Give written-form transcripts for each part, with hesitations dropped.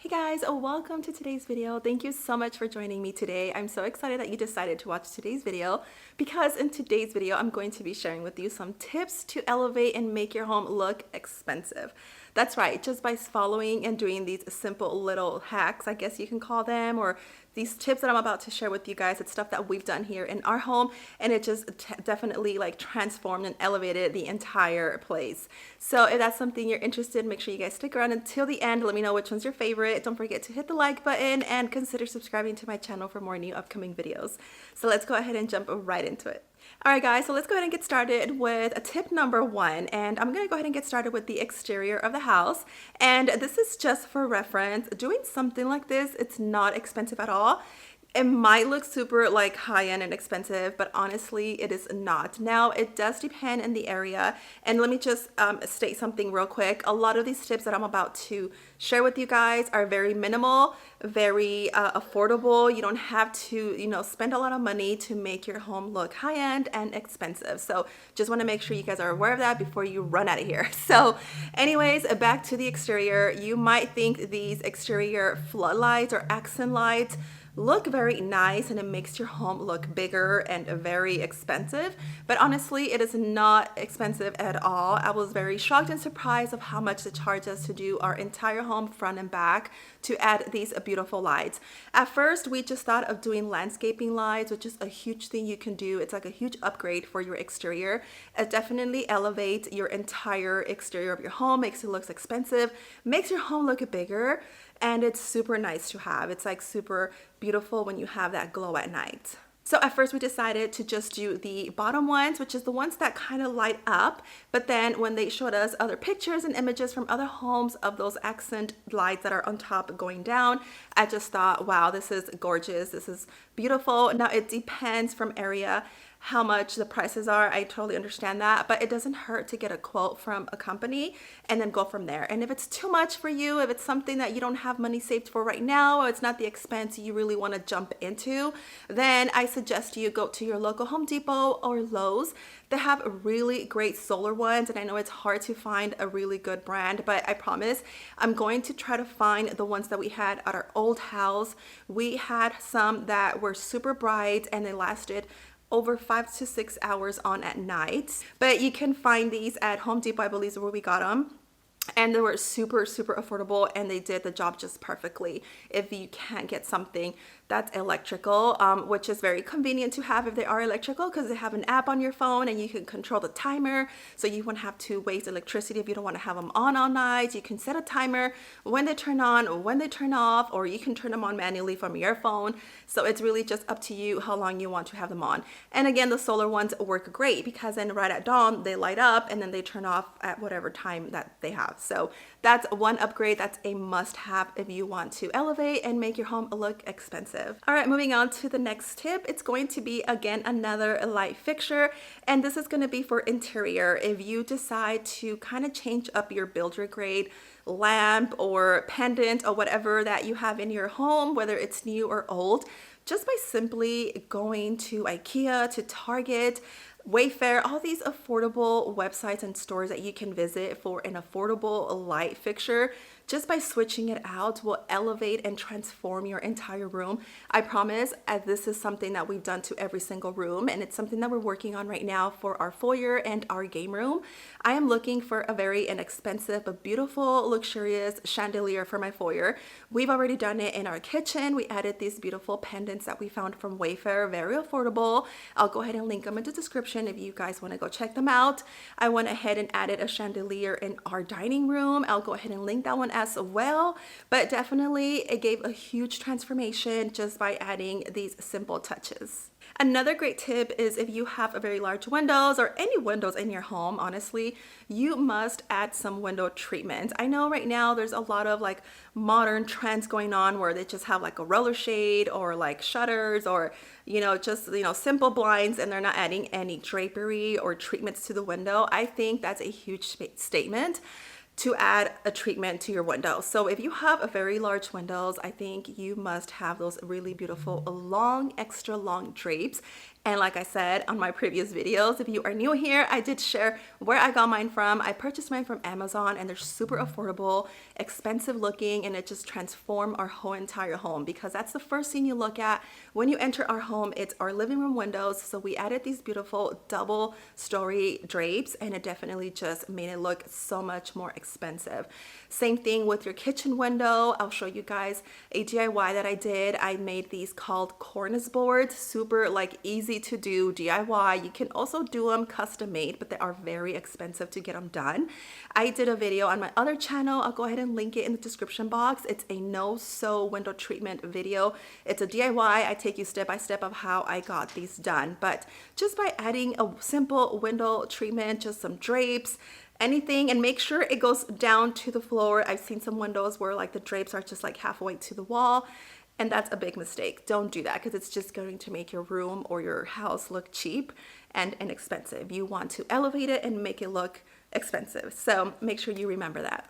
Hey guys, welcome to today's video. Thank you so much for joining me today. I'm so excited that you decided to watch today's video because in today's video, I'm going to be sharing with you some tips to elevate and make your home look expensive. That's right, just by following and doing these simple little hacks, I guess you can call them, or these tips that I'm about to share with you guys. It's stuff that we've done here in our home, and it just definitely like transformed and elevated the entire place. So if that's something you're interested in, make sure you guys stick around until the end. Let me know which one's your favorite. Don't forget to hit the like button and consider subscribing to my channel for more new upcoming videos. So let's go ahead and jump right into it. All right guys, so let's go ahead and get started with a tip number one, and I'm gonna go ahead and get started with the exterior of the house. And this is just for reference. Doing something like this, it's not expensive at all. It might look super like high-end and expensive, but honestly it is not. Now it does depend in the area, and let me just state something real quick. A lot of these tips that I'm about to share with you guys are very minimal, very affordable. You don't have to spend a lot of money to make your home look high-end and expensive. So just want to make sure you guys are aware of that before you run out of here. So anyways, back to the exterior. You might think these exterior floodlights or accent lights look very nice and it makes your home look bigger and very expensive, but honestly it is not expensive at all. I was very shocked and surprised of how much they charge us to do our entire home front and back to add these beautiful lights. At first we just thought of doing landscaping lights, which is a huge thing you can do. It's like a huge upgrade for your exterior. It definitely elevates your entire exterior of your home, makes it look expensive, makes your home look bigger, and it's super nice to have. It's like super beautiful when you have that glow at night. So at first we decided to just do the bottom ones, which is the ones that kind of light up. But then when they showed us other pictures and images from other homes of those accent lights that are on top going down, I just thought, wow, this is gorgeous. This is beautiful. Now it depends from area how much the prices are. I totally understand that, but it doesn't hurt to get a quote from a company and then go from there. And if it's too much for you, if it's something that you don't have money saved for right now, or it's not the expense you really want to jump into, then I suggest you go to your local Home Depot or Lowe's. They have really great solar ones, and I know it's hard to find a really good brand, but I promise I'm going to try to find the ones that we had at our old house. We had some that were super bright and they lasted over 5 to 6 hours on at night. But you can find these at Home Depot, I believe is where we got them. And they were super affordable, and they did the job just perfectly. If you can't get something that's electrical, which is very convenient to have if they are electrical, because they have an app on your phone and you can control the timer, so you won't have to waste electricity if you don't want to have them on all night. You can set a timer when they turn on, when they turn off, or you can turn them on manually from your phone. So it's really just up to you how long you want to have them on. And again, the solar ones work great because then right at dawn they light up and then they turn off at whatever time that they have. So that's one upgrade. That's a must-have if you want to elevate and make your home look expensive. All right, moving on to the next tip. It's going to be, again, another light fixture, and this is going to be for interior. If you decide to kind of change up your builder grade lamp or pendant or whatever that you have in your home, whether it's new or old, just by simply going to IKEA, to Target, Wayfair, all these affordable websites and stores that you can visit for an affordable light fixture, just by switching it out will elevate and transform your entire room. I promise, this is something that we've done to every single room, and it's something that we're working on right now for our foyer and our game room. I am looking for a very inexpensive but beautiful, luxurious chandelier for my foyer. We've already done it in our kitchen. We added these beautiful pendants that we found from Wayfair, very affordable. I'll go ahead and link them in the description if you guys want to go check them out. I went ahead and added a chandelier in our dining room. I'll go ahead and link that one as well, but definitely it gave a huge transformation just by adding these simple touches. Another great tip is if you have a very large windows or any windows in your home, honestly, you must add some window treatment. I know right now there's a lot of like modern trends going on where they just have like a roller shade or like shutters or just simple blinds, and they're not adding any drapery or treatments to the window. I think that's a huge statement to add a treatment to your window. So if you have a very large windows, I think you must have those really beautiful long, extra long drapes. And like I said on my previous videos, if you are new here, I did share where I got mine from. I purchased mine from Amazon and they're super affordable, expensive looking, and it just transformed our whole entire home because that's the first thing you look at when you enter our home. It's our living room windows. So we added these beautiful double story drapes and it definitely just made it look so much more expensive. Same thing with your kitchen window. I'll show you guys a DIY that I did. I made these called cornice boards, super like easy to do DIY. You can also do them custom made, but they are very expensive to get them done. I did a video on my other channel. I'll go ahead and link it in the description box. It's a no-sew window treatment video. It's a DIY. I take you step by step of how I got these done. But just by adding a simple window treatment, just some drapes, anything, and make sure it goes down to the floor. I've seen some windows where like the drapes are just like halfway to the wall. And that's a big mistake. Don't do that because it's just going to make your room or your house look cheap and inexpensive. You want to elevate it and make it look expensive. So make sure you remember that.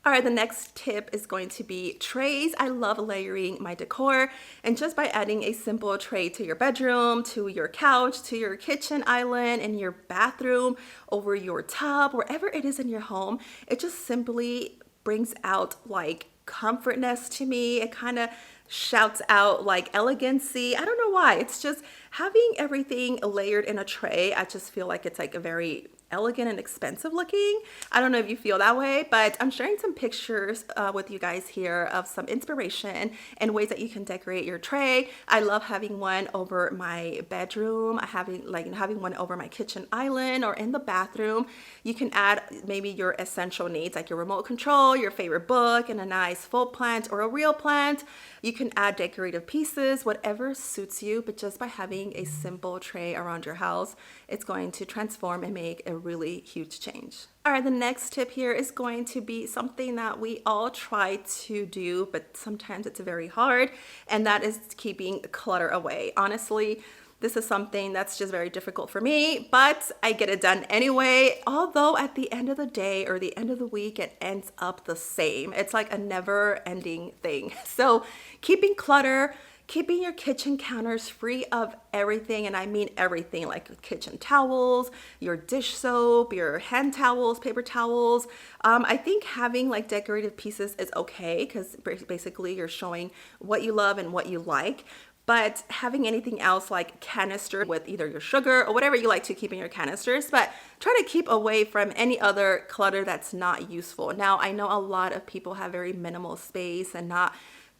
All right, the next tip is going to be trays. I love layering my decor, and just by adding a simple tray to your bedroom, to your couch, to your kitchen island, in your bathroom, over your tub, wherever it is in your home, it just simply brings out like comfortness to me. It kind of shouts out like elegancy. I don't know why. It's just having everything layered in a tray. I just feel like it's like a very elegant and expensive looking. I don't know if you feel that way, but I'm sharing some pictures with you guys here of some inspiration and ways that you can decorate your tray. I love having one over my bedroom, having one over my kitchen island or in the bathroom. You can add maybe your essential needs like your remote control, your favorite book, and a nice full plant or a real plant. You can add decorative pieces, whatever suits you, but just by having a simple tray around your house, it's going to transform and make a really huge change. All right, the next tip here is going to be something that we all try to do, but sometimes it's very hard, and that is keeping clutter away. Honestly, this is something that's just very difficult for me, but I get it done anyway. Although at the end of the day or the end of the week, it ends up the same. It's like a never ending thing. So keeping clutter, keeping your kitchen counters free of everything, and I mean everything, like kitchen towels, your dish soap, your hand towels, paper towels. I think having like decorative pieces is okay because basically you're showing what you love and what you like. But having anything else like canister with either your sugar or whatever you like to keep in your canisters, but try to keep away from any other clutter that's not useful. Now, I know a lot of people have very minimal space and not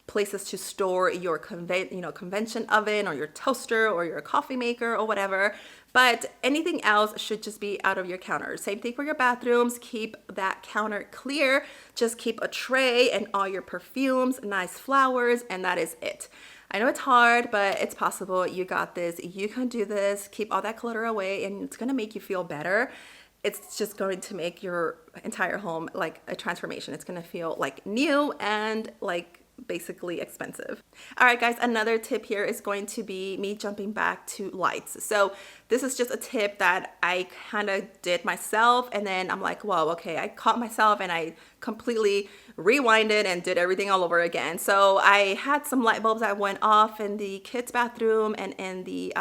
places to store your convention oven or your toaster or your coffee maker or whatever, but anything else should just be out of your counter. Same thing for your bathrooms. Keep that counter clear. Just keep a tray and all your perfumes, nice flowers, and that is it. I know it's hard, but it's possible. You got this. You can do this. Keep all that clutter away, and it's gonna make you feel better. It's just going to make your entire home like a transformation. It's gonna feel like new and like basically expensive. All right, guys, another tip here is going to be me jumping back to lights. So this is just a tip that I kind of did myself, and then I'm like, whoa, okay, I caught myself and I completely rewinded and did everything all over again. So I had some light bulbs that went off in the kids' bathroom and in the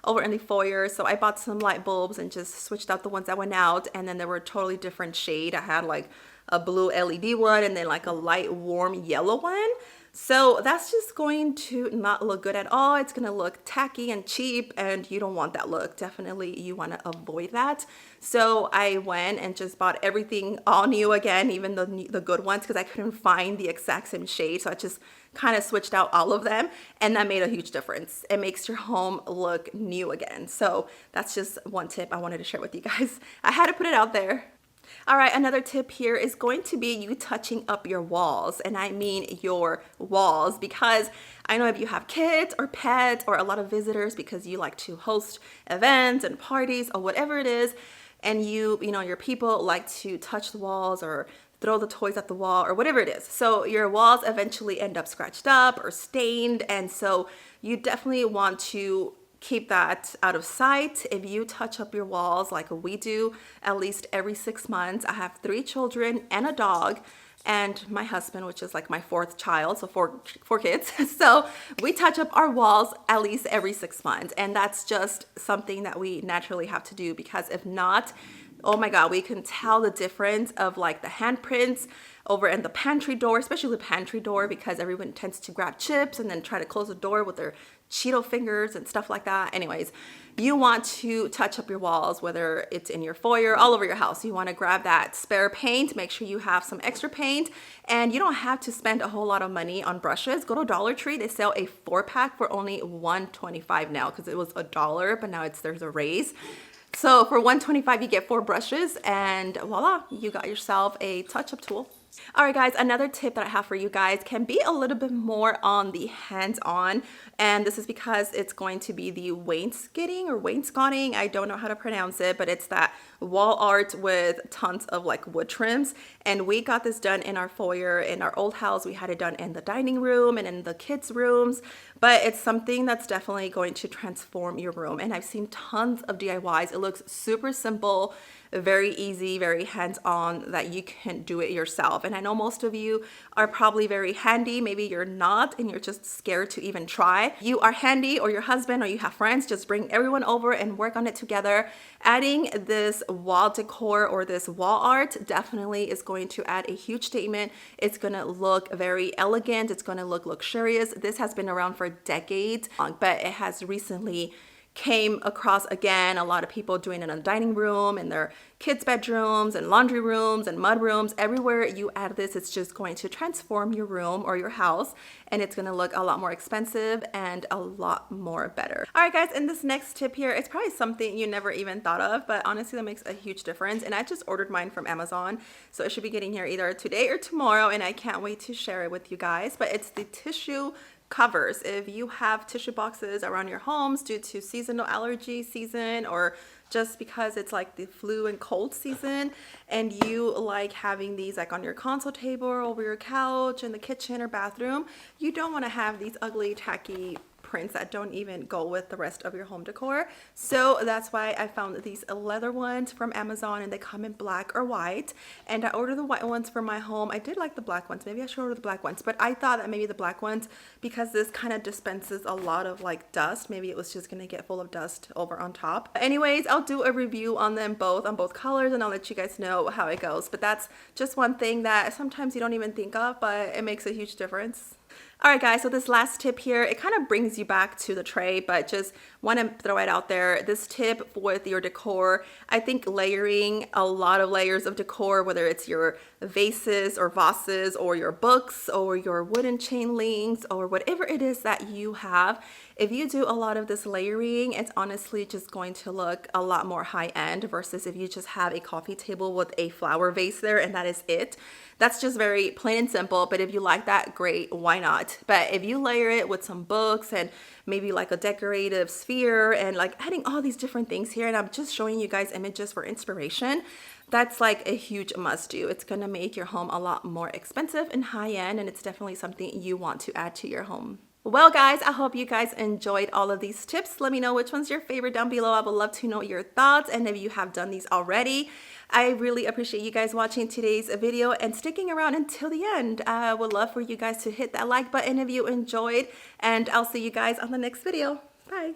over in the foyer. So I bought some light bulbs and just switched out the ones that went out, and then they were a totally different shade. I had like a blue LED one and then like a light warm yellow one. So that's just going to not look good at all. It's gonna look tacky and cheap, and you don't want that look. Definitely you wanna avoid that. So I went and just bought everything all new again, even the good ones, because I couldn't find the exact same shade. So I just kind of switched out all of them, and that made a huge difference. It makes your home look new again. So that's just one tip I wanted to share with you guys. I had to put it out there. All right, another tip here is going to be you touching up your walls, and I mean your walls, because I know if you have kids or pets or a lot of visitors because you like to host events and parties or whatever it is, and your people like to touch the walls or throw the toys at the wall or whatever it is. So your walls eventually end up scratched up or stained, and so you definitely want to keep that out of sight. If you touch up your walls like we do at least every 6 months, I have 3 children and a dog, and my husband, which is like my fourth child, so four kids. So we touch up our walls at least every 6 months, and that's just something that we naturally have to do, because if not, oh my God, we can tell the difference of like the handprints over in the pantry door, especially the pantry door, because everyone tends to grab chips and then try to close the door with their Cheeto fingers and stuff like that. Anyways, you want to touch up your walls, whether it's in your foyer, all over your house. You want to grab that spare paint, make sure you have some extra paint, and you don't have to spend a whole lot of money on brushes. Go to Dollar Tree, they sell a 4-pack for only $1.25 now, because it was $1, but now there's a raise. So for $1.25, you get 4 brushes, and voila, you got yourself a touch-up tool. All right, guys, another tip that I have for you guys can be a little bit more on the hands-on, and this is because it's going to be the wainscoting. I don't know how to pronounce it, but it's that wall art with tons of like wood trims, and we got this done in our foyer. In our old house, we had it done in the dining room and in the kids' rooms, but it's something that's definitely going to transform your room, and I've seen tons of DIYs. It looks super simple, very easy, very hands-on, that you can do it yourself. And I know most of you are probably very handy. Maybe you're not and you're just scared to even try. You are handy, or your husband, or you have friends, just bring everyone over and work on it together. Adding this wall decor or this wall art definitely is going to add a huge statement. It's going to look very elegant. It's going to look luxurious. This has been around for decades, but it has recently came across again, a lot of people doing it in the dining room, in their kids' bedrooms, and laundry rooms, and mud rooms. Everywhere you add this, it's just going to transform your room or your house, and it's gonna look a lot more expensive and a lot more better. All right, guys, and this next tip here, it's probably something you never even thought of, but honestly, that makes a huge difference. And I just ordered mine from Amazon, so it should be getting here either today or tomorrow, and I can't wait to share it with you guys. But it's the tissue covers. If you have tissue boxes around your homes due to seasonal allergy season, or just because it's like the flu and cold season, and you like having these like on your console table or over your couch in the kitchen or bathroom, you don't want to have these ugly tacky prints that don't even go with the rest of your home decor. So that's why I found these leather ones from Amazon, and they come in black or white, and I ordered the white ones for my home. I did like the black ones. Maybe I should order the black ones, but I thought that maybe the black ones, because this kind of dispenses a lot of like dust, maybe it was just gonna get full of dust over on top. But anyways, I'll do a review on them both, on both colors, and I'll let you guys know how it goes. But that's just one thing that sometimes you don't even think of, but it makes a huge difference. All right, guys, so this last tip here, it kind of brings you back to the tray, but just want to throw it out there. This tip with your decor, I think layering a lot of layers of decor, whether it's your vases or vases or your books or your wooden chain links or whatever it is that you have, if you do a lot of this layering, it's honestly just going to look a lot more high-end versus if you just have a coffee table with a flower vase there and that is it. That's just very plain and simple, but if you like that, great, why not? But if you layer it with some books and maybe like a decorative sphere and like adding all these different things here, and I'm just showing you guys images for inspiration, that's like a huge must do. It's gonna make your home a lot more expensive and high-end, and it's definitely something you want to add to your home. Well, guys, I hope you guys enjoyed all of these tips. Let me know which one's your favorite down below. I would love to know your thoughts, and if you have done these already. I really appreciate you guys watching today's video and sticking around until the end. I would love for you guys to hit that like button if you enjoyed, and I'll see you guys on the next video. Bye.